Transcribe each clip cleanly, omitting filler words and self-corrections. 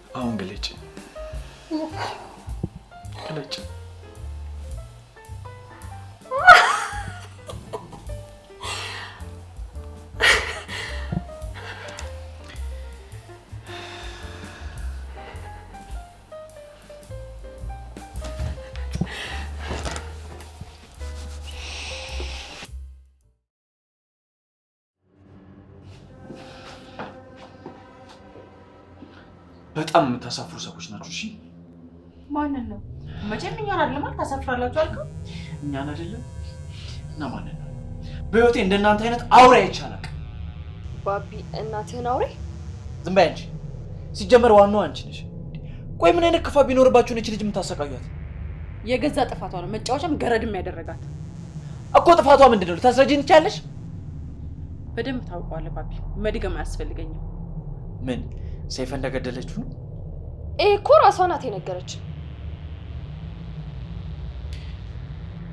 አሁን ግለጭ ግለጭ በጣም የምታሳፍሩ ሰዎች ናችሁ። እሺ ማንን ነው? መቼም እኛን አይደለም ማለት ታሳፍራላችሁ አልከው። እኛን አይደለም እና ማንን ነው? በህይወቴ እንደናንተ አይነት አውሬ አይቻላል። ባቢ እናትህን አውሬ? ዝም በይ አንቺ። ሲጀመር ዋናው አንቺ ነሽ። ቆይ ምን አይነት ክፋት ቢኖርባችሁ ነው እቺ ልጅ የምታሰቃዩት? የገዛ ጥፋቷ ነው መጫወቻም ገረድም ያደረጋት እኮ። ጥፋቷ ምንድነው? ልታስረጂኝ ትችያለሽ? በደንብ ታውቀዋለህ ባቢ። መድገም አያስፈልገኝም። ምን ሰይፈ እንደገደለችው ነው? እኮ ራሷ ናት የነገረች።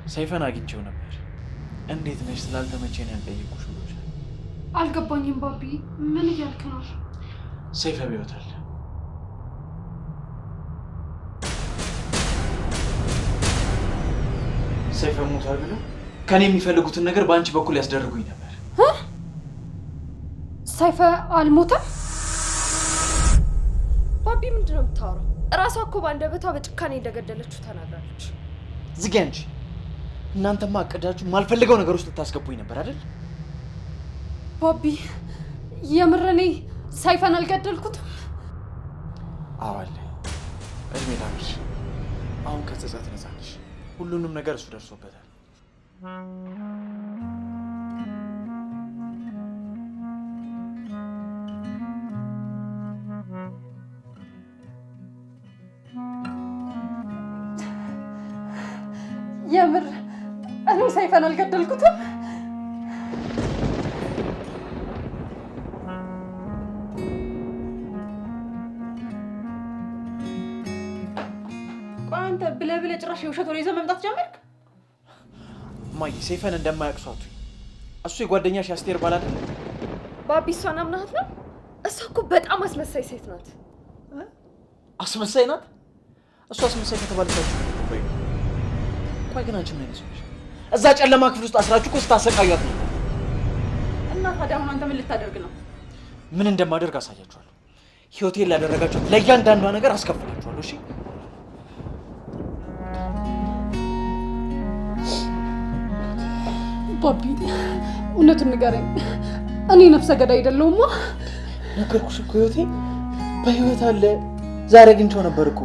ሰይፈን አግኝቼው ነበር። እንዴት ነሽ ስላልተመቸኝ ያልጠየቁሽ ነው። አልገባኝም ባቢ፣ ምን እያልክ ነው? ሰይፈ በሕይወት አለ። ሰይፈ ሞቷል ብለው ከኔ የሚፈልጉትን ነገር በአንቺ በኩል ያስደርጉኝ ነበር። ሰይፈ አልሞተም? ባቢ ምንድነው የምታወራው? እራሷ እኮ ባንደበቷ በጭካኔ እንደገደለችው ተናግራለች። ዝጊ አንቺ። እናንተማ አቀዳችሁ ማልፈልገው ነገር ውስጥ ልታስገቡኝ ነበር አይደል? ባቢ የምር እኔ ሰይፈን አልገደልኩትም? አዎ አለ። እድሜ ላንቺ። አሁን ከጸጸት ነፃ ነሽ። ሁሉንም ነገር እሱ ደርሶበታል። የምር እኔ ሰይፈን አልገደልኩትም? ቆይ አንተ ብለህ ጭራሽ የውሸት ወሬ ይዘህ መምጣት ጀመርክ? እማዬ ሰይፈን እንደማያቅሷቱ እሱ የጓደኛሽ አስቴር ባል አይደል? ባቢ እሷን አምናሃት ነው? እሷ እኮ በጣም አስመሳይ ሴት ናት። አስመሳይ ናት? እሱ አስመሳይ ከተባለቻችሁ ወይ? ቆይ ግን አንቺ ምን አይነት ሰው ነሽ? እዛ ጨለማ ክፍል ውስጥ አስራችሁ እኮ ስታሰቃዩት ነው። እና ታዲያ አሁን አንተ ምን ልታደርግ ነው? ምን እንደማደርግ አሳያችኋለሁ። ህይወቴን ላደረጋችሁት ለእያንዳንዷ ነገር አስከፍላችኋለሁ። እሺ ባቢ እውነቱን ንገረኝ። እኔ ነፍሰ ገዳይ አይደለሁማ? ነገርኩሽ እኮ ህይወቴ በህይወት አለ። ዛሬ አግኝቼው ነበር እኮ።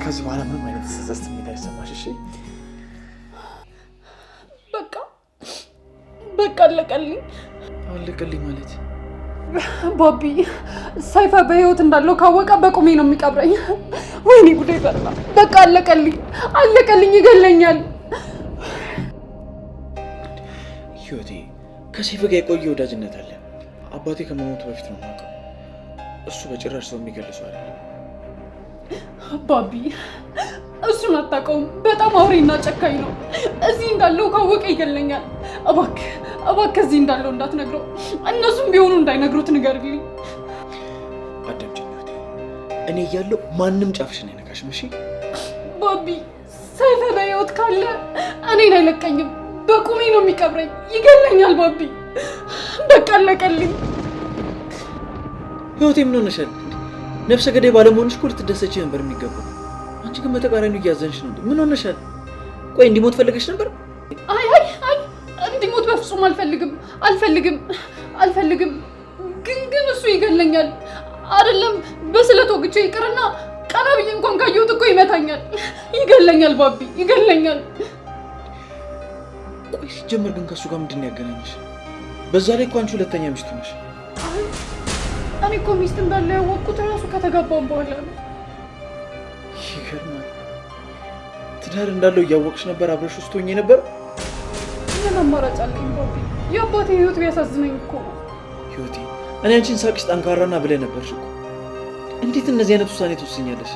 ከዚህ በኋላ ምንም አይነት ጸጸት ስሜት አይሰማሽ። እሺ በቃ አለቀልኝ። አለቀልኝ ማለት ባቢ ሰይፈ በህይወት እንዳለው ካወቀ በቁሜ ነው የሚቀብረኝ። ወይኔ ጉዴ ፈላ። በቃ አለቀልኝ፣ ይገለኛል። ህይወቴ ከሰይፈ ጋር የቆየ ወዳጅነት አለ። አባቴ ከመሞቱ በፊት ነው የማውቀው። እሱ በጭራሽ ሰው የሚገልጹ አይደለም። ባቢ እሱን አታውቀውም። በጣም አውሬና ጨካኝ ነው። እዚህ እንዳለው ካወቀ ይገለኛል። እባክህ እዚህ እንዳለው እንዳትነግረው። እነሱም ቢሆኑ እንዳይነግሩት ንገርልኝ። አዳምጪኝ ህይወቴ፣ እኔ እያለሁ ማንም ጫፍሽን አይነካሽም። እሺ ባቢ ሰይፈ በህይወት ካለ እኔን አይለቀኝም። በቁሜ ነው የሚቀብረኝ፣ ይገለኛል። ባቢ በቃ አለቀልኝ። ህይወቴ ምን ሆነሻል? ነፍሰ ገዳይ ባለመሆንሽ እኮ ልትደሰቺ ነበር የሚገባው። አንቺ ግን በተቃራኒው እያዘንሽ ነው። ምን ሆነሻል? ቆይ እንዲሞት ፈልገሽ ነበር? አይ እንዲሞት በፍጹም አልፈልግም። ግን እሱ ይገለኛል። አይደለም በስለት ወግቼ ይቅርና ቀና ብዬ እንኳን ካየሁት እኮ ይመታኛል። ይገለኛል። ባቢ ይገለኛል። ቆይ ሲጀመር ግን ከእሱ ጋር ምንድን ነው ያገናኘሽ? በዛ ላይ እኮ አንቺ ሁለተኛ ሚስቱ ነሽ። እኔ እኮ ሚስት እንዳለ ያወቅኩት እራሱ ከተጋባን በኋላ ነው። ይገርማል። ትዳር እንዳለው እያወቅሽ ነበር አብረሽ ውስጥ ሆኜ ነበር? ምን አማራጭ አለኝ ባቢ? የአባቴ ህይወት ቢያሳዝነኝ እኮ ነው። ህይወቴ እኔ አንቺን ሳቅሽ ጠንካራና ብለህ ነበርሽ እኮ። እንዴት እንደዚህ አይነት ውሳኔ ትወስኛለሽ?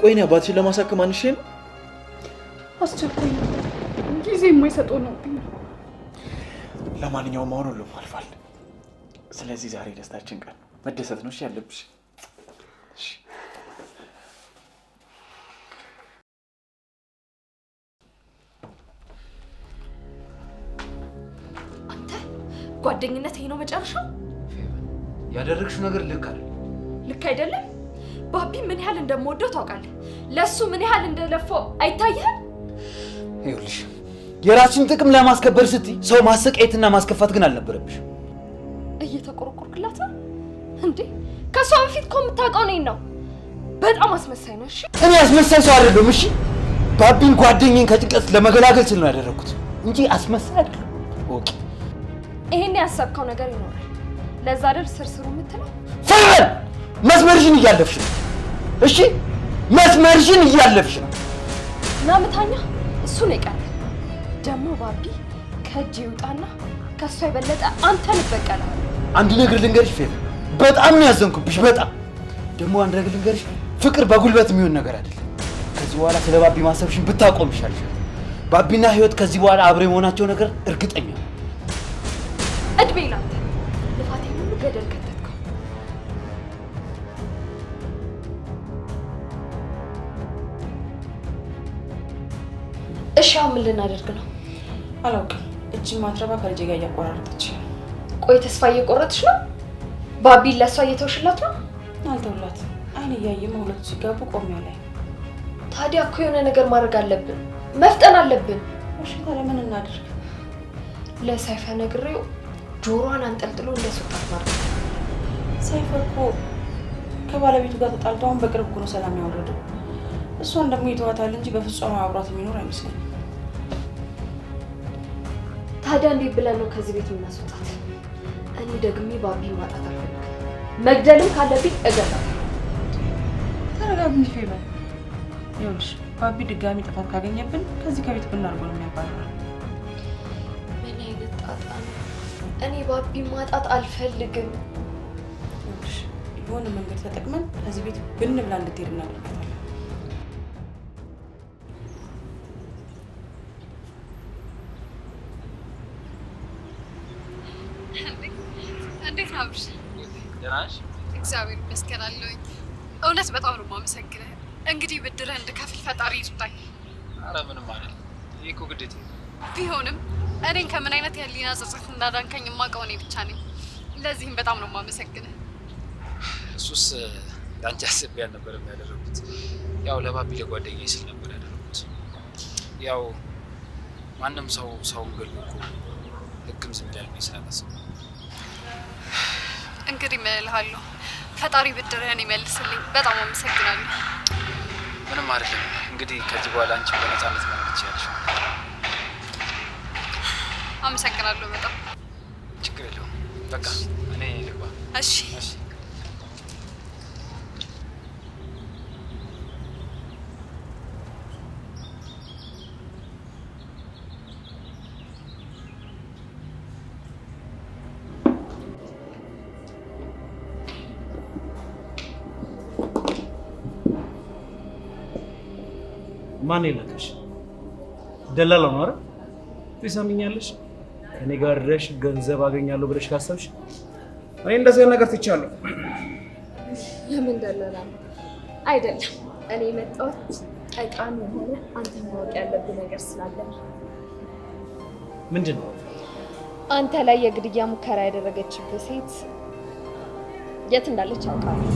ቆይ እኔ አባትሽን ለማሳከም አንሼ ነው? አስቸኳይ ነበር፣ ጊዜ የማይሰጠው ነው። ለማንኛውም አሁን ሁሉም አልፏል። ስለዚህ ዛሬ ደስታችን ቀን መደሰት ነው። እሺ ያለብሽ ጓደኝነት ይሄ ነው መጨረሻው? ያደረግሽው ነገር ልክ አይደለም። ልክ አይደለም? ባቢ ምን ያህል እንደምወደው ታውቃለህ? ለሱ ምን ያህል እንደለፋው አይታየህም? ይኸውልሽ የራስሽን ጥቅም ለማስከበር ስትይ ሰው ማሰቃየትና ማስከፋት ግን አልነበረብሽም። እየተቆረቆርክላት ነው እንዴ? ከሷ በፊት እኮ የምታውቀው እኔን ነው። በጣም አስመሳይ ነው። እሺ እኔ አስመሳይ ሰው አይደለሁም። እሺ ባቢን ጓደኛዬን ከጭንቀት ለመገላገል ስል ነው ያደረኩት እንጂ አስመሳይ አይደለሁም። ኦኬ ይሄን ያሰብከው ነገር ይኖራል። ለዛ አይደል ስርስሩ የምትለው? ፈል መስመርሽን እያለፍሽ ነው። እሺ መስመርሽን እያለፍሽ ነው። ናምታኛ እሱ ነው የቀረ። ደግሞ ባቢ ከእጅ ይውጣና ከሷ የበለጠ አንተን ይበቀላል። አንድ ነገር ልንገርሽ ፌር፣ በጣም ነው ያዘንኩብሽ። በጣም ደግሞ አንድ ነገር ልንገርሽ፣ ፍቅር በጉልበት የሚሆን ነገር አይደለም። ከዚህ በኋላ ስለ ባቢ ማሰብሽን ብታቆም ይሻልሻል። ባቢና ህይወት ከዚህ በኋላ አብረ የመሆናቸው ነገር እርግጠኛ ነው። እድሜ ላንተ ልፋቴ ሁሉ ገደል ከተትከው። እሺ አሁን ምን ልናደርግ ነው? አላውቅም። እጅ ማትረባ ከልጄ ጋር እያቆራረጠች። ቆይ ተስፋ እየቆረጥሽ ነው? ባቢን ለእሷ እየተውሽላት ነው? አልተውላት። አይን እያየማ ሁለቱ ሲጋቡ ቆሜው ላይ። ታዲያ እኮ የሆነ ነገር ማድረግ አለብን፣ መፍጠን አለብን። እሺ ታዲያ ምን እናድርግ? ለሰይፈ ነግሬው ጆሮዋን አንጠልጥሎ እንዳስወጣት ማለት ነው። ሰይፈ እኮ ከባለቤቱ ጋር ተጣልቶ አሁን በቅርብ እኮ ነው ሰላም ያወረደው። እሷን ደግሞ ይተዋታል እንጂ በፍጹም አብሯት የሚኖር አይመስለኝም። ታዲያ እንዴት ብለን ነው ከዚህ ቤት የምናስወጣት? እኔ ደግሜ ባቢ ማጣት አልፈልግም። መግደልም ካለብኝ እገላለሁ። ተረጋጊ እንጂ ፌበን። ይኸውልሽ ባቢ ድጋሚ ጥፋት ካገኘብን ከዚህ ከቤት ብናርጎ ነው የሚያባረረው። ምን አይነት ጣጣ ነው? እኔ ባቢ ማጣት አልፈልግም። ይኸውልሽ የሆነ መንገድ ተጠቅመን ከዚህ ቤት ብን ብላ እንድትሄድ እናደርጋታለን። እንዴት ነው አብርሽ? ደህና ነሽ? እግዚአብሔር ይመስገን አለሁኝ። እውነት በጣም ነው የማመሰግንህ። እንግዲህ ብድርህ እንድከፍል ፈጣሪ ይርዳኝ። ኧረ ምንም አይደል። ይሄ እኮ ግዴታ ቢሆንም እኔን ከምን አይነት የህሊና ጸጸት እንዳዳንከኝ የማውቀው እኔ ብቻ ነኝ። ለዚህም በጣም ነው የማመሰግንህ። እሱስ ለአንቺ አስቤ አልነበረም ያደረኩት። ያው ለባቢ ለጓደኛዬ ስል ነበር ያደረኩት። ያው ማንም ሰው ሰውን ገሎ እኮ ህግም ዝም ይላል ስላላሰብኩ። እንግዲህ ምን እልሃለሁ፣ ፈጣሪ ብድርህን ይመልስልኝ። በጣም አመሰግናለሁ። ምንም አይደለም። እንግዲህ ከዚህ በኋላ አንቺ በነፃነት ማለት ትችያለሽ። አመሰግናለሁ በጣም። ችግር የለውም። በቃ እኔ ልግባ። እሺ እሺ። ማን የላከሽ? ደላላው ነው አይደል? ትሰሚኛለሽ? ከኔ ጋር ድረሽ ገንዘብ አገኛለሁ ብለሽ ካሰብሽ እኔ እንደዚህ ነገር ትቻለሁ። ለምን ደላላ ነው? አይደለም እኔ የመጣሁት ጠቃሚ የሆነ አንተ ማወቅ ያለብህ ነገር ስላለ። ምንድን ነው? አንተ ላይ የግድያ ሙከራ ያደረገችብህ ሴት የት እንዳለች አውቃለሁ።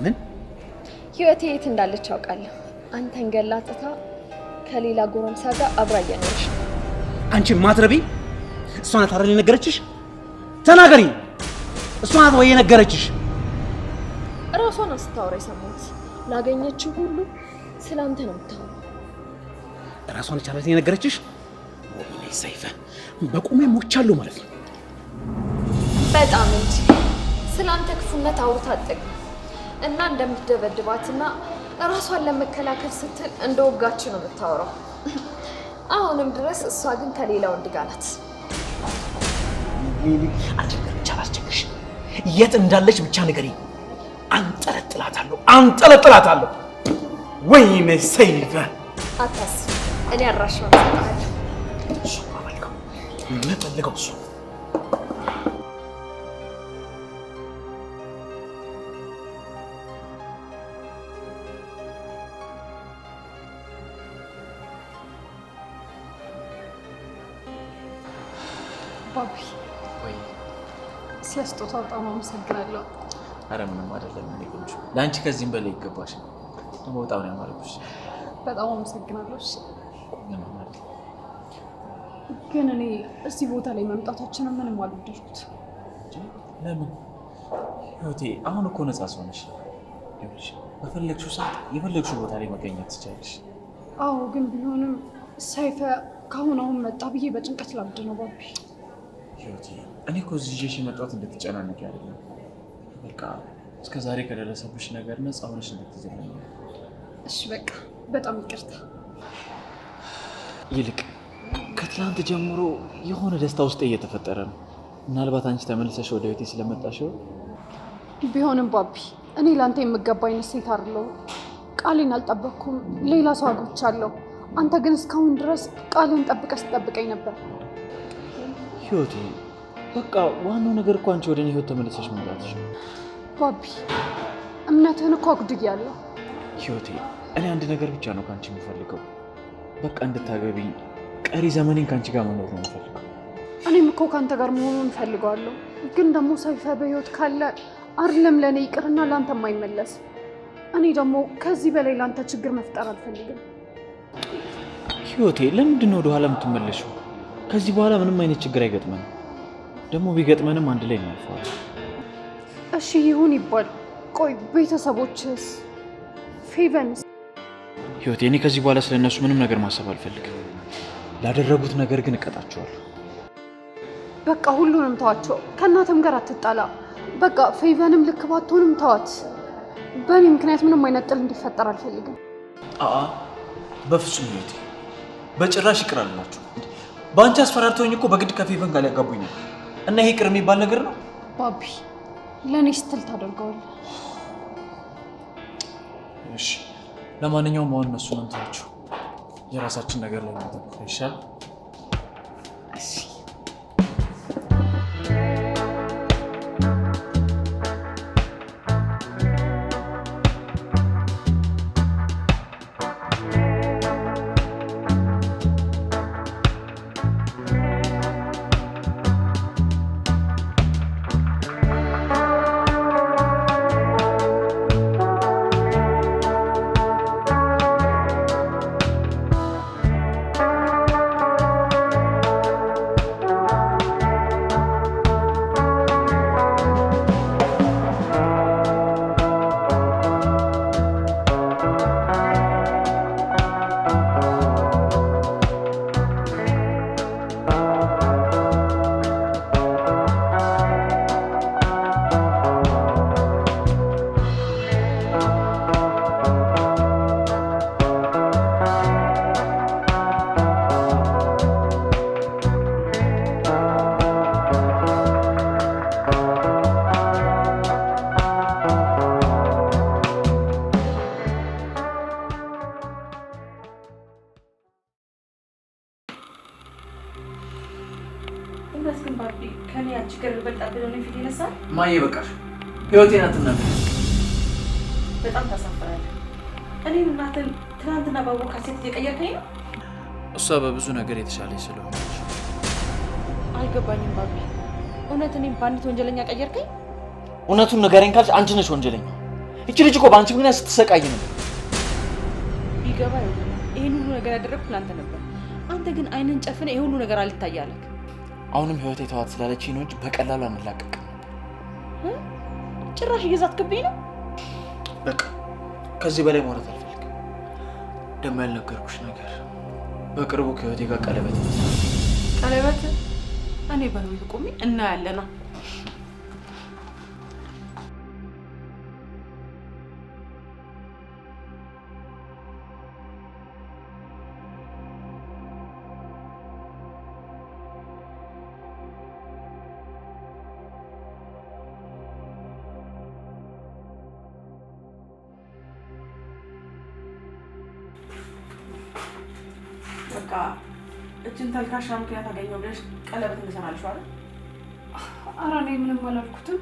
ምን? ህይወቴ የት እንዳለች አውቃለሁ። አንተን ገላጥታ ከሌላ ጎረምሳ ጋር አብራ እየኖረች ነው። አንቺ ማትረቢ! እሷ ናት አይደል የነገረችሽ? ተናገሪ! እሷ ናት ወይ የነገረችሽ? እራሷን ስታወራ የሰማሁት። ላገኘችው ሁሉ ስላንተ ነው የምታወራው። እራሷን ቻለት የነገረችሽ? ወይኔ ሰይፈ፣ በቁሜ ሞቻለሁ ማለት ነው። በጣም እንጂ ስላንተ ክፉነት አውርታ አትጠግብም። እና እንደምትደበድባትና ራሷን ለመከላከል ስትል እንደወጋች ነው የምታወራው። አሁንም ድረስ እሷ ግን ከሌላ ወንድ ጋር ናት። ብቻ አላስቸግርሽ። የት እንዳለች ብቻ ንገሪኝ። አንጠለጥላታለሁ። ወይኔ ሰይፈ! አታስብ፣ እኔ አድራሻውን እሰጥሃለሁ። እሱ መልካም፣ የምፈልገው እሱ። ባቢ ወይ ስለ ስጦታው በጣም አመሰግናለሁ። አረ ምንም አይደለም። እኔ ቆንጆ ለአንቺ ከዚህም በላይ ይገባሽ። ደግሞ በጣም ነው ያማረብሽ። በጣም አመሰግናለሁ። እሺ ምንም አይደለም። ግን እኔ እዚህ ቦታ ላይ መምጣታችንን ምንም አልወደድኩት። ለምን? ህይወቴ አሁን እኮ ነፃ ሰው ነሽ። ይኸውልሽ በፈለግሽው ሰዓት የፈለግሽው ቦታ ላይ መገኘት ትችያለሽ። አዎ ግን ቢሆንም ሰይፈ ከአሁን አሁን መጣ ብዬ በጭንቀት ላብድ ነው ባቢ። ህይወቴ እኔ እኮ እዚህ ይዤሽ የመጣሁት እንድትጨናነቂ አይደለም። በቃ እስከ ዛሬ ከደረሰብሽ ነገር ነፃ ሆነሽ እንድትዘለኝ። እሺ በቃ በጣም ይቅርታ። ይልቅ ከትላንት ጀምሮ የሆነ ደስታ ውስጥ እየተፈጠረ ነው። ምናልባት አንቺ ተመልሰሽ ወደ ቤቴ ስለመጣሽው ቢሆንም ባቢ እኔ ለአንተ የምገባ አይነት ሴት አይደለሁም። ቃሌን አልጠበቅኩም። ሌላ ሰው አግብቻለሁ። አንተ ግን እስካሁን ድረስ ቃሌን ጠብቀህ ስትጠብቀኝ ነበር። ህይወቴ በቃ ዋናው ነገር እኮ አንቺ ወደ እኔ ህይወት ተመልሰሽ መምጣትሽ ነው። ባቢ እምነትህን እኮ አጉድያለሁ። ህይወቴ እኔ አንድ ነገር ብቻ ነው ከአንቺ የምፈልገው። በቃ እንድታገቢኝ፣ ቀሪ ዘመኔን ከአንቺ ጋር መኖር ነው የምፈልገው። እኔም እኮ ከአንተ ጋር መሆኑን እፈልገዋለሁ። ግን ደግሞ ሰይፈ በህይወት ካለ አይደለም ለእኔ ይቅርና ለአንተ የማይመለስ። እኔ ደግሞ ከዚህ በላይ ለአንተ ችግር መፍጠር አልፈልግም። ህይወቴ ለምንድን ነው ወደኋላ የምትመለሽው? ከዚህ በኋላ ምንም አይነት ችግር አይገጥመንም። ደግሞ ቢገጥመንም አንድ ላይ እናልፈዋለን። እሺ ይሁን ይባል። ቆይ ቤተሰቦችስ? ፌቨንስ? ህይወቴ እኔ ከዚህ በኋላ ስለነሱ ምንም ነገር ማሰብ አልፈልግም። ላደረጉት ነገር ግን እቀጣቸዋለሁ። በቃ ሁሉንም ተዋቸው። ከእናትም ጋር አትጣላ። በቃ ፌቨንም ልክ ባትሆንም ተዋት። በእኔ ምክንያት ምንም አይነት ጥል እንዲፈጠር አልፈልግም። በፍጹም ህይወቴ፣ በጭራሽ ይቅር አልላችሁ። በአንቺ አስፈራርተውኝ እኮ በግድ ከፌቨን ጋር ሊያጋቡኝ ነው እና ይሄ ይቅር የሚባል ነገር ነው? ባቢ ለእኔ ስትል ታደርገዋለህ። እሺ ለማንኛውም አሁን እነሱን እንተዋቸው፣ የራሳችን ነገር ላይ ማተኮር ይሻላል። ማየ በቃሽ፣ ህይወቴን አትናገር። በጣም ታሳፍራለህ። እኔን እናትን ትናንትና ባወቃት ሴት እየቀየርከኝ ነው። እሷ በብዙ ነገር የተሻለች ስለሆነች። አልገባኝም ባቢ። እውነት እኔም በአንዲት ወንጀለኛ ቀየርከኝ? እውነቱን ንገረኝ ካልሽ አንቺ ነሽ ወንጀለኛ። እቺ ልጅ እኮ በአንቺ ምክንያት ስትሰቃይ ነው። ቢገባ ይሄን ሁሉ ነገር ያደረግኩት ለአንተ ነበር። አንተ ግን አይንን ጨፍነ ይሄ ሁሉ ነገር አልታያለህ። አሁንም ህይወቴ ተዋት ስላለችኝ ነው እንጂ በቀላሉ አንላቀቅም። ጭራሽ እየዛትክብኝ ነው። በቃ ከዚህ በላይ ማውራት አልፈልግም። ደግሞ ያልነገርኩሽ ነገር በቅርቡ ከህይወቴ ጋር ቀለበት ይመስላል። ቀለበት? እኔ በህይወት ቆሜ እናያለና በቃ እችን ተልካሻ ምክንያት አገኘው ብለሽ ቀለበት እንሰራልሽ አይደል? ኧረ እኔ ምንም አላልኩትም።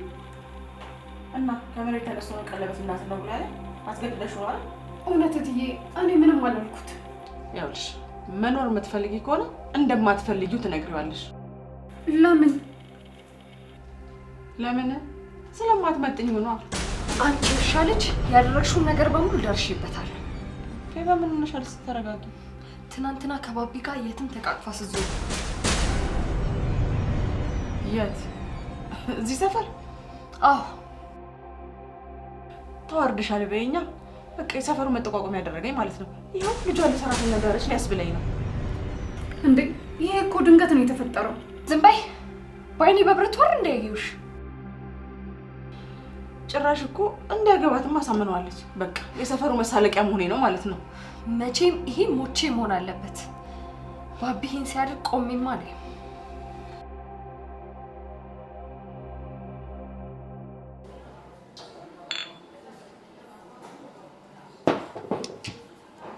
እና ከመሬት ተነስቶ ነው ቀለበት እናስነው ብላ ያለ አስገድደሽ ነው አይደል? እውነት እትዬ እኔ ምንም አላልኩትም። ያውልሽ መኖር የምትፈልጊ ከሆነ እንደማትፈልጊው ትነግሪዋለሽ። ለምን ለምን? ስለማትመጥኝ ነው። አንቺ ውሻ ልጅ ያደረግሽውን ነገር በሙሉ ደርሼበታለሁ። በምን ሆነሻል? ተረጋጊ። ትናንትና ከባቢ ጋር የትም ተቃቅፋ ስትዞር። የት? እዚህ ሰፈር? አዎ። ተዋርደሻል በይኛ። በቃ የሰፈሩ መጠቋቋም ያደረገኝ ማለት ነው። ይኸው ልጇ ለሰራተኛ ነገረች ሊያስብለኝ ነው እንዴ? ይሄ እኮ ድንገት ነው የተፈጠረው። ዝም በይ። በአይኔ በብረት ወር እንዳያዩሽ። ጭራሽ እኮ እንዳያገባትም አሳምነዋለች። በቃ የሰፈሩ መሳለቂያ መሆኔ ነው ማለት ነው። መቼም ይሄ ሞቼ መሆን አለበት። ባቢ ይሄን ሲያደርግ ቆሜማ አለ።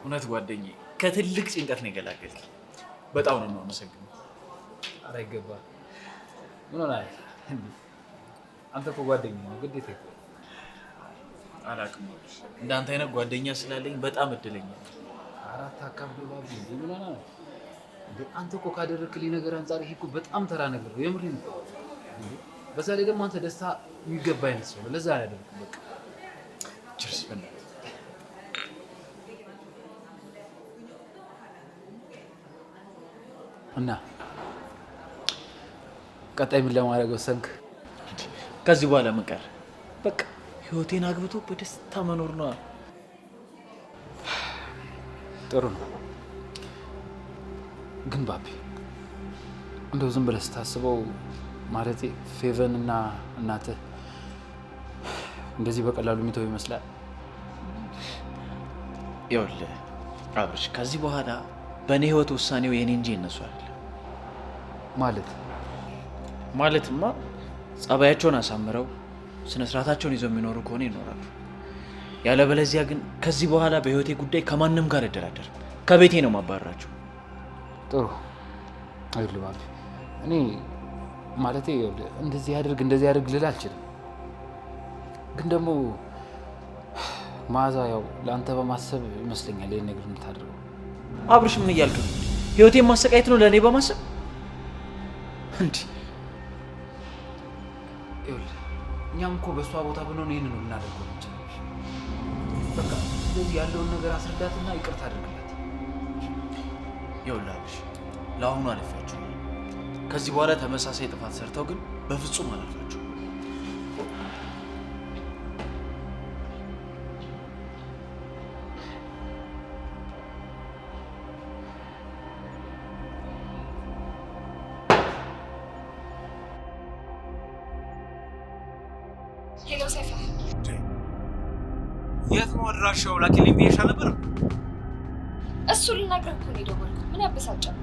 እውነት ጓደኛዬ ከትልቅ ጭንቀት ነው የገላገልኝ። በጣም ነው የማመሰግነው። ኧረ ይገባል። ምን ሆነሃል? አንተ እኮ ጓደኛዬ ነው ግዴታ እኮ። አላውቅም እንዳንተ አይነት ጓደኛ ስላለኝ በጣም እድለኛ ነኝ። አራት አካባቢ ባቢ ምን ሆነህ ነው? አንተ እኮ ካደረክልኝ ነገር አንጻር ይሄ እኮ በጣም ተራ ነገር ነው። የምሬን ነው። በዛ ላይ ደግሞ አንተ ደስታ የሚገባ አይነት ሰው ለዛ ነው ያደረኩት። በቃ ችርስ በእናትህ። እና ቀጣይ ምን ለማድረግ ወሰንክ? ከዚህ በኋላ ምን ቀረ? በቃ ህይወቴን አግብቶ በደስታ መኖር ነው። ጥሩ ነው። ግን ባቢ እንደው ዝም ብለህ ስታስበው ማለቴ ፌቨን እና እናትህ እንደዚህ በቀላሉ የሚተው ይመስላል? ይኸውልህ አብርሽ፣ ከዚህ በኋላ በእኔ ህይወት ውሳኔው የኔ እንጂ የነሱ አይደለም። ማለትማ ጸባያቸውን አሳምረው ስነ ስርዓታቸውን ይዘው የሚኖሩ ከሆነ ይኖራሉ። ያለበለዚያ ግን ከዚህ በኋላ በህይወቴ ጉዳይ ከማንም ጋር እደራደርም። ከቤቴ ነው ማባረራቸው። ጥሩ አይደል ባቢ? እኔ ማለቴ እንደዚህ ያድርግ ልል አልችልም። ግን ደግሞ መዓዛ ያው ለአንተ በማሰብ ይመስለኛል ይሄን ነገር የምታደርገው። አብርሽ ምን እያልክ ነው? ህይወቴን ማሰቃየት ነው ለእኔ በማሰብ እንዴ? ይኸውልህ እኛም እኮ በእሷ ቦታ ብንሆን ይህን ነው ልናደርገው እንችላለን። በቃ ስለዚህ ያለውን ነገር አስረዳትና ይቅርታ አድርግላት። ይኸውልህ አብርሽ፣ ለአሁኑ አልፌያቸው። ከዚህ በኋላ ተመሳሳይ ጥፋት ሰርተው ግን በፍጹም አላልፋቸው። ሄሎ ሰይፈ፣ የት ነው አድራሻው? ላኪልኝ ብዬሽ ነበር። እሱ ልነግርህ እኮ ነው የደወልኩት። ምን ያበሳጫል?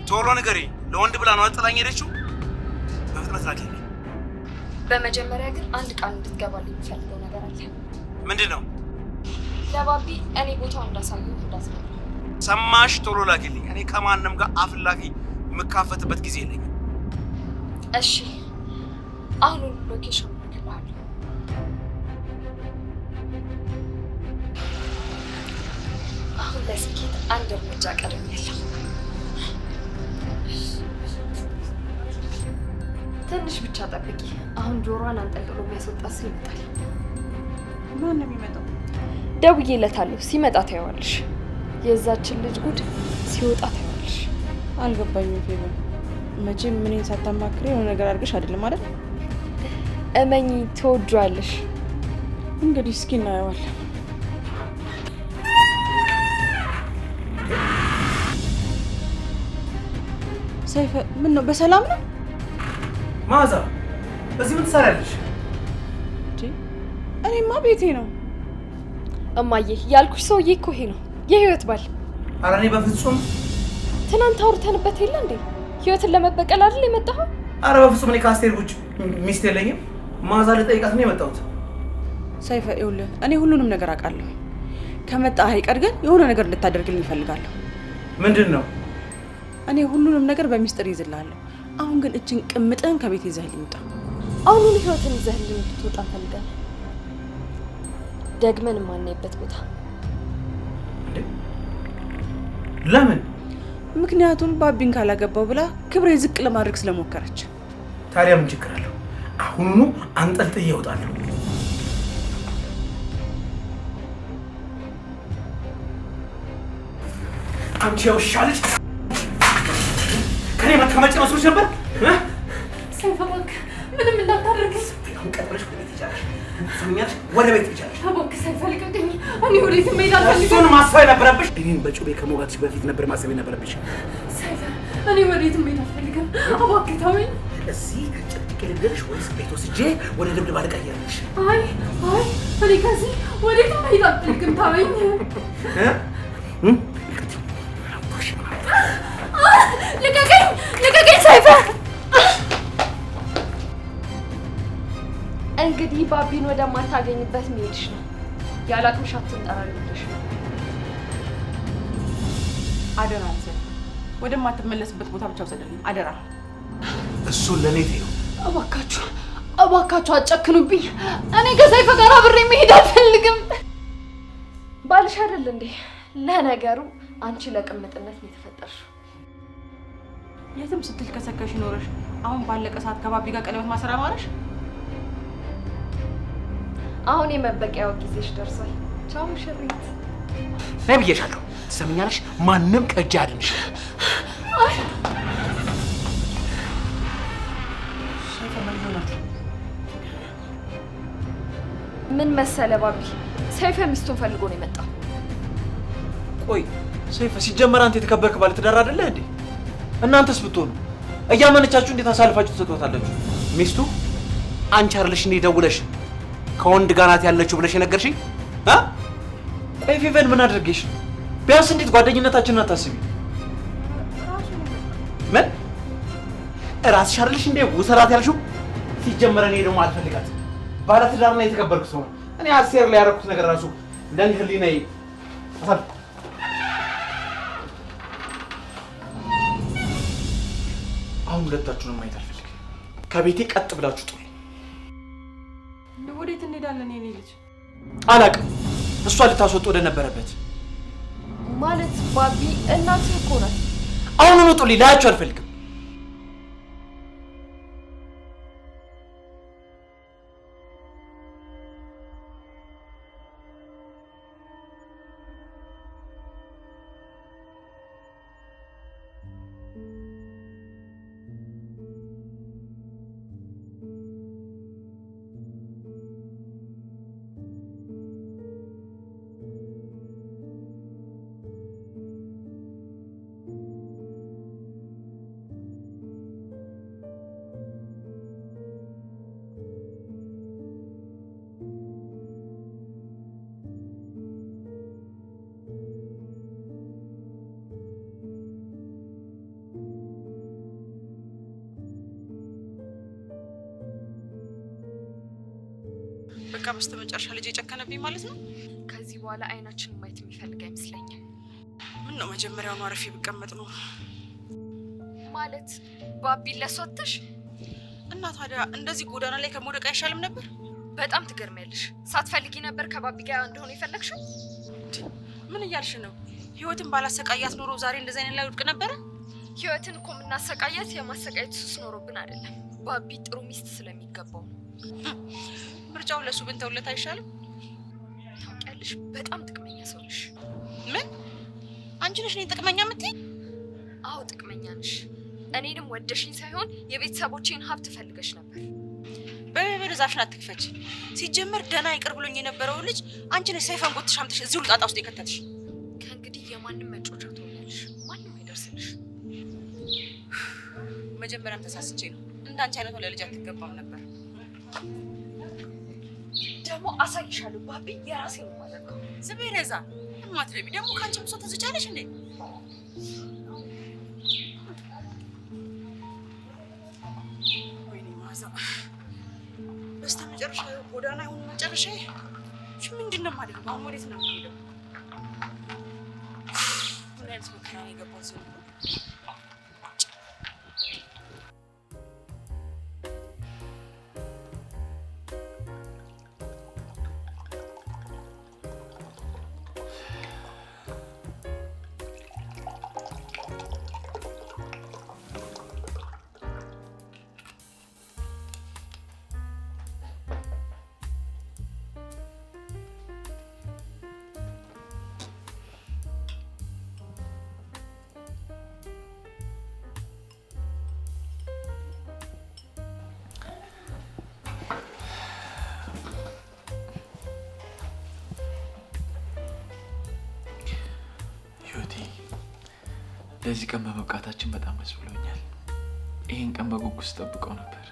ቶሎ ንገሪኝ። ለወንድ ብላ ነው አጥላኝ ሄደችው። በፍጥነት ላኪልኝ። በመጀመሪያ ግን አንድ ቃል እንድትገባልኝ የምፈልገው ነገር አለ። ምንድን ነው? ለባቢ እኔ ቦታው እንዳሳየው እንዳትነግረው። ሰማሽ? ቶሎ ላኪልኝ። እኔ ከማንም ጋር አፍላፊ የምካፈትበት ጊዜ የለኝም። እሺ፣ አሁን ሎኬሽን ልክልሃለሁ። አሁን ለስኬት አንድ እርምጃ ቀርቤያለሁ። ትንሽ ብቻ ጠብቂ። አሁን ጆሮዋን አንጠልጥሎ የሚያስወጣት ሰው ይመጣል። ማን ነው የሚመጣው? ደውዬለታለሁ። ሲመጣ ታየዋለሽ። የዛችን ልጅ ጉድ ሲወጣ ታየዋለሽ። አልገባኝም ፌቨን። መቼም ምንን ሳታማክሪ የሆነ ነገር አድርገሽ አይደለም አይደል? እመኚ፣ ትወጂዋለሽ። እንግዲህ እስኪ እናየዋለን። ሰይፈ፣ ምን ነው በሰላም ነው? መዓዛ፣ እዚህ ምን ትሰሪያለሽ? እኔማ ቤቴ ነው። እማዬ፣ ያልኩሽ ሰውዬ እኮ ይሄ ነው የህይወት ባል። ኧረ እኔ በፍጹም። ትናንት አውርተንበት የለ እንዴ? ህይወትን ለመበቀል አይደል የመጣኸው? ኧረ በፍጹም። እኔ ከአስቴር ውጭ ሚስት የለኝም። መዓዛ ልጠይቃት ነው የመጣሁት። ሰይፈ፣ ይኸውልህ እኔ ሁሉንም ነገር አውቃለሁ። ከመጣህ አይቀር ግን የሆነ ነገር እንድታደርግልኝ እፈልጋለሁ። ምንድን ነው? እኔ ሁሉንም ነገር በሚስጥር ይዝልሃለሁ። አሁን ግን እችን ቅምጥህን ከቤት ይዘህልኝ ውጣ። አሁኑን ህይወትን ይዘህልኝ እንድትወጣ እንፈልጋለን። ደግመን የማናይበት ቦታ። ለምን? ምክንያቱም ባቢን ካላገባው ብላ ክብሬ ዝቅ ለማድረግ ስለሞከረች። ታዲያ ምን ችግር አለው? አሁኑኑ አንጠልጥዬ እወጣለሁ። አንቺ የውሻ ልጅ ከኔ መታመጭ መስሎሽ ነበር? ሰይፈ እባክህ ምንም እንዳታደርግ። አሁን ቀጥለሽ ወደ ቤት ትሄጃለሽ። ትሰሚኛለሽ? ወደ ቤት ትሄጃለሽ። እባክህ ሰይፈ ልቀቀኝ። እኔ ወዴትም መሄድ አልፈልግም። እሱን ማሰብ ነበረብሽ። እኔን በጩቤ ከመውጋትሽ በፊት ነበር ማሰብ ነበረብሽ። ሰይፈ እኔ ወዴትም መሄድ አልፈልግም። እባክህ ተወኝ። እዚህ ጭቅጭቅ ልንገርሽ ወይስ ቤት ወስጄ ወደ ድብድብ ልቀይርልሽ? አይ እኔ ከዚህ ወዴትም መሄድ አልፈልግም። ተወኝ። ልቀቀኝ ሰይፈ። እንግዲህ ባቢን ወደማታገኝበት መሄድሽ ነው። ያላቅምሽ አትንጠራሪልሽ ነው። አደራ ሰይፈ፣ ወደማትመለስበት ቦታ ብቻ ውሰደልኝ አደራ። እሱን ለኔ ተይው። እባካችሁ አጨክኑብኝ። እኔ ከሰይፈ ጋር አብሬ መሄድ አልፈልግም። ባልሽ አይደል እንዴ? ለነገሩ አንቺ ለቅምጥነት ነው የተፈጠርሽው። የትም ስትል ከሰከሽ ይኖርሽ አሁን ባለቀ ሰዓት ከባቢ ጋር ቀለበት ማሰራ ማረሽ። አሁን የመበቂያው ጊዜሽ ደርሷል። ቻው ሙሽሪት። ነይ ብዬሻለሁ። ትሰሚኛለሽ? ማንም ከእጅ አድንሽ። ምን መሰለ ባቢ፣ ሰይፈ ሚስቱን ፈልጎ ነው የመጣው። ቆይ ሰይፈ፣ ሲጀመር አንተ የተከበርክ ባለ ትዳር አይደለህ እንዴ? እናንተስ ብትሆኑ እያመነቻችሁ እንዴት አሳልፋችሁ ትሰጧታላችሁ? ሚስቱ አንቺ አይደለሽ እንዴ ደውለሽ ከወንድ ጋር ናት ያለችው ብለሽ የነገርሽኝ? ቆይ ፌቨን ምን አድርጌሽ ነው? ቢያንስ እንዴት ጓደኝነታችንን አታስቢ? ምን እራስሽ አይደለሽ እንዴ ውሰራት ያልሽው? ሲጀመር እኔ ደግሞ አልፈልጋትም። ባለ ትዳርና የተከበርኩ ሰው እኔ አሴር ላይ ያደረኩት ነገር ራሱ ለኔ ህሊናዬ አሳብ አሁን ሁለታችሁንም ማየት አልፈልግም። ከቤቴ ቀጥ ብላችሁ ጥሩ። ወዴት እንሄዳለን? የኔ ልጅ አላውቅም። እሷ ልታስወጥ ወደ ነበረበት ማለት ባቢ እናትህ እኮ ናት። አሁን ውጡልኝ። ላያችሁ አልፈልግም። በቃ በስተመጨረሻ ልጅ የጨከነብኝ ማለት ነው። ከዚህ በኋላ አይናችንን ማየት የሚፈልግ አይመስለኝም። ምን ነው መጀመሪያውኑ አረፌ ብቀመጥ ነው ማለት ባቢን ለሷተሽ እና ታዲያ እንደዚህ ጎዳና ላይ ከመውደቅ አይሻልም ነበር? በጣም ትገርሚያለሽ። ሳትፈልጊ ነበር ከባቢ ጋር እንደሆነ የፈለግሽው? ምን እያልሽ ነው? ህይወትን ባላሰቃያት ኖሮ ዛሬ እንደዚህ አይነት ላይ ወድቅ ነበረ? ህይወትን እኮ የምናሰቃያት የማሰቃየት ሱስ ኖሮብን አይደለም። ባቢ ጥሩ ሚስት ስለሚገባው ነው። ምርጫው ለሱ ብንተውለት አይሻልም? ታውቂያለሽ፣ በጣም ጥቅመኛ ሰው ነሽ። ምን? አንቺ ነሽ እኔን ጥቅመኛ የምትይኝ? አዎ ጥቅመኛ ነሽ። እኔንም ወደሽኝ ሳይሆን የቤተሰቦቼን ሀብት ፈልገሽ ነበር። በበለ ዛፍሽን አትክፈች። ሲጀመር ደህና ይቅር ብሎኝ የነበረው ልጅ አንቺ ነሽ ሰይፈን ጎትተሽ አምጥተሽ እዚህ ሁሉ ጣጣ ውስጥ የከተትሽ። ከእንግዲህ የማንም መጮቻ ትሆኛለሽ። ማንም አይደርስልሽ። መጀመሪያም ተሳስቼ ነው። እንዳንቺ አይነቱ ለልጅ አትገባም ነበር። ደግሞ አሳይሻለሁ። ባቢ የራሴ ነው ማለት ነው። ዝም ይረዛ ማትረቢ ደግሞ ካንቺ ብሶ ተዝቻለሽ እንዴ? ወይኔ ማዛ በስተመጨረሻ ጎዳና ይሁን መጨረሻ ምንድን ነው የማደርገው? አሁን ወዴት ነው የምሄደው? ምን አይነት መከራ ነው የገባው ሰው? ለዚህ ቀን በመብቃታችን በጣም ደስ ብሎኛል። ይሄን ቀን በጉጉት ስጠብቀው ነበር።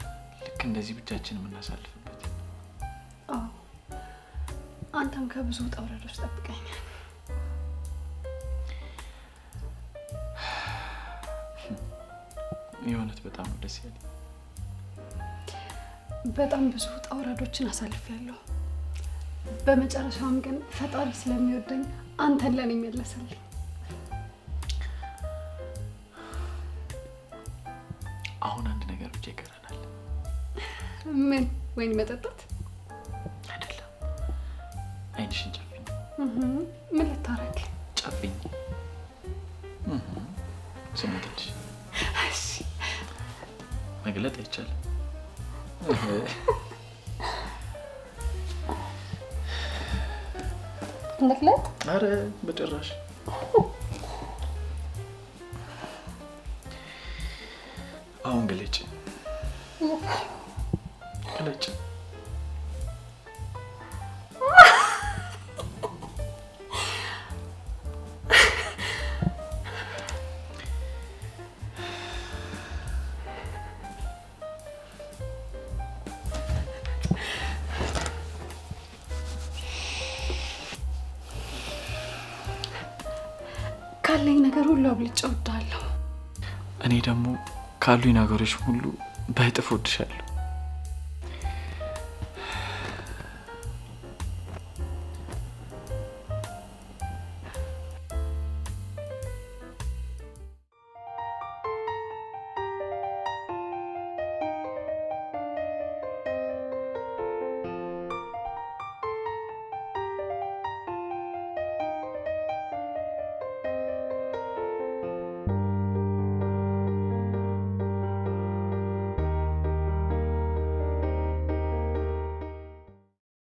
ልክ እንደዚህ ብቻችን የምናሳልፍበት። አዎ አንተም ከብዙ ውጣ ውረዶች ጠብቀኛል። የእውነት በጣም ደስ ያለኝ። በጣም ብዙ ውጣ ውረዶችን አሳልፌያለሁ። በመጨረሻም ግን ፈጣሪ ስለሚወደኝ አንተን ለኔ መለሰልኝ። አሁን አንድ ነገር ብቻ ይቀረናል። ምን? ወይን መጠጣት አይደለም። አይንሽን ጨፍኝ። ምን ልታረግ? ጨፍኝ። ስሜትሽ መግለጥ አይቻልም። መግለጥ? አረ በጭራሽ። አሁን ግለጭ ግለጭ። ካለኝ ነገር ሁሉ አብልጬ እወድሃለሁ። እኔ ደግሞ ካሉኝ ነገሮች ሁሉ በእጥፍ እወድሻለሁ።